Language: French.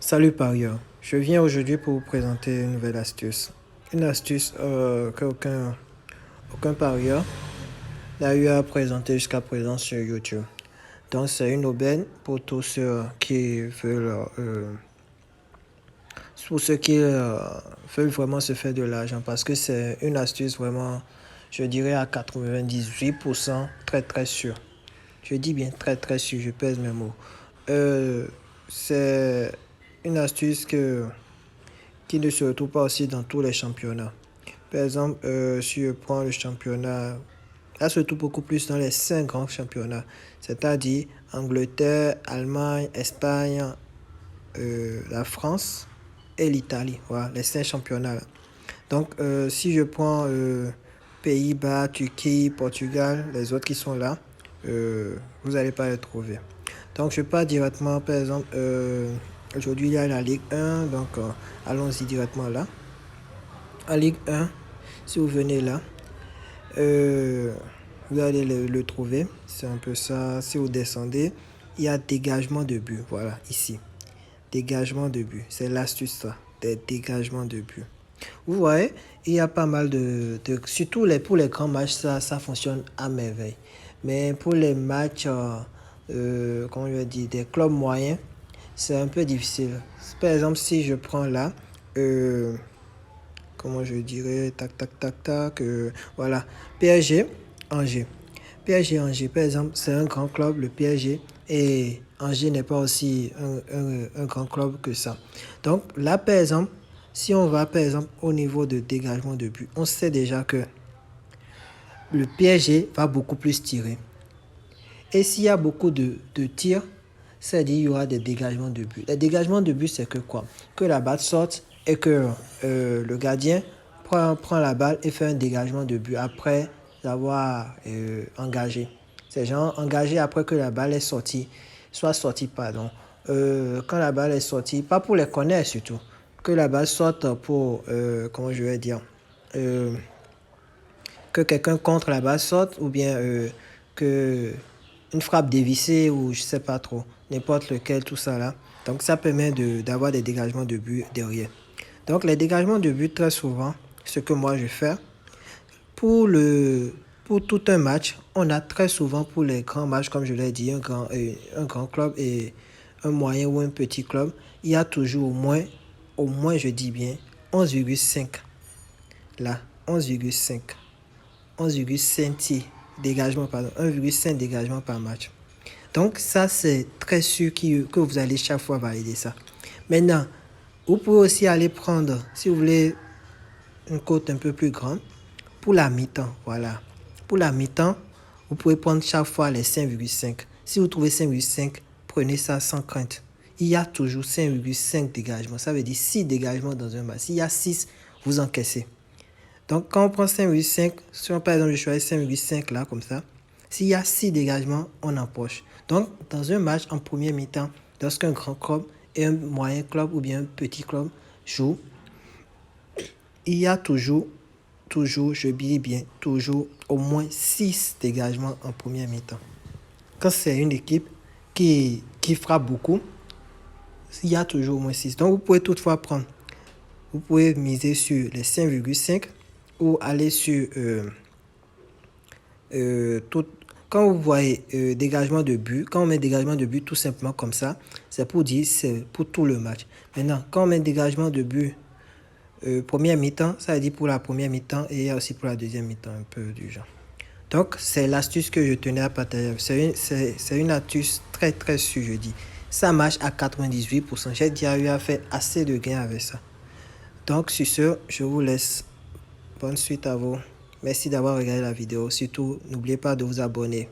Salut parieur, je viens aujourd'hui pour vous présenter une nouvelle astuce. Une astuce qu'aucun parieur n'a eu à présenter jusqu'à présent sur YouTube. Donc c'est une aubaine pour tous ceux qui veulent, veulent vraiment se faire de l'argent parce que c'est une astuce vraiment, je dirais à 98% très très sûr. Je dis bien très très sûr, je pèse mes mots. C'est une astuce qui ne se retrouve pas aussi dans tous les championnats. Par exemple, si je prends le championnat, là se retrouve beaucoup plus dans les 5 grands championnats, c'est-à-dire Angleterre, Allemagne, Espagne, la France et l'Italie. Voilà, les 5 championnats là. Donc, si je prends Pays-Bas, Turquie, Portugal, les autres qui sont là, vous n'allez pas les trouver. Donc, je pars directement, par exemple, aujourd'hui il y a la Ligue 1, donc allons-y directement là. En Ligue 1, si vous venez là, euh, vous allez le trouver. C'est un peu ça. Si vous descendez, il y a dégagement de but. Voilà, ici. Dégagement de but. C'est l'astuce, ça. Des dégagements de but. Vous voyez, il y a pas mal surtout pour les grands matchs, ça fonctionne à merveille. Mais pour les matchs, comment je vais dire, des clubs moyens, c'est un peu difficile. Par exemple, si je prends là, euh, comment je dirais, tac, tac, tac, tac, voilà, PSG, Angers. PSG, Angers, par exemple, c'est un grand club, le PSG, et Angers n'est pas aussi un grand club que ça. Donc là, par exemple, si on va, par exemple, au niveau de dégagement de but, on sait déjà que le PSG va beaucoup plus tirer. Et s'il y a beaucoup de tirs, c'est-à-dire qu'il y aura des dégagements de but. Les dégagements de but, c'est que quoi? Que la balle sorte et que le gardien prend la balle et fait un dégagement de but après l'avoir engagé. C'est genre engagé après que la balle est sortie, soit sortie, pardon. Quand la balle est sortie, pas pour les corners surtout, que la balle sorte pour, comment je vais dire, euh, que quelqu'un contre la balle sorte ou bien que une frappe dévissée ou je sais pas trop, n'importe lequel, tout ça là. Donc ça permet d'avoir des dégagements de but derrière. Donc les dégagements de but, très souvent, ce que moi je fais, pour, pour tout un match, on a très souvent pour les grands matchs, comme je l'ai dit, un grand club et un moyen ou un petit club, il y a toujours au moins je dis bien, 11,5. Là, 11,5. 11,5 dégagement, pardon, 1,5 dégagement par match. Donc ça, c'est très sûr que vous allez chaque fois valider ça. Maintenant, vous pouvez aussi aller prendre, si vous voulez, une cote un peu plus grande, pour la mi-temps. Voilà. Pour la mi-temps, vous pouvez prendre chaque fois les 5,5. Si vous trouvez 5,5, prenez ça sans crainte. Il y a toujours 5,5 dégagements. Ça veut dire 6 dégagements dans un match. S'il y a 6, vous encaissez. Donc, quand on prend 5,5, si on, par exemple, je choisis 5,5 là, comme ça, s'il y a 6 dégagements, on empoche. Donc, dans un match en première mi-temps, lorsqu'un grand club et un moyen club ou bien un petit club jouent, il y a toujours, je dis bien, toujours au moins 6 dégagements en première mi-temps. Quand c'est une équipe qui frappe beaucoup, il y a toujours au moins 6. Donc, vous pouvez toutefois prendre. Vous pouvez miser sur les 5,5 ou aller sur tout. Quand vous voyez dégagement de but, quand on met dégagement de but tout simplement comme ça, c'est pour dire c'est pour tout le match. Maintenant, quand on met dégagement de but première mi-temps, ça veut dire pour la première mi-temps et il y a aussi pour la deuxième mi-temps, un peu du genre. Donc, c'est l'astuce que je tenais à partager. C'est une astuce très très sûre, je dis. Ça marche à 98%. J'ai déjà eu à faire assez de gains avec ça. Donc, sur ce, je vous laisse. Bonne suite à vous. Merci d'avoir regardé la vidéo. Surtout, n'oubliez pas de vous abonner.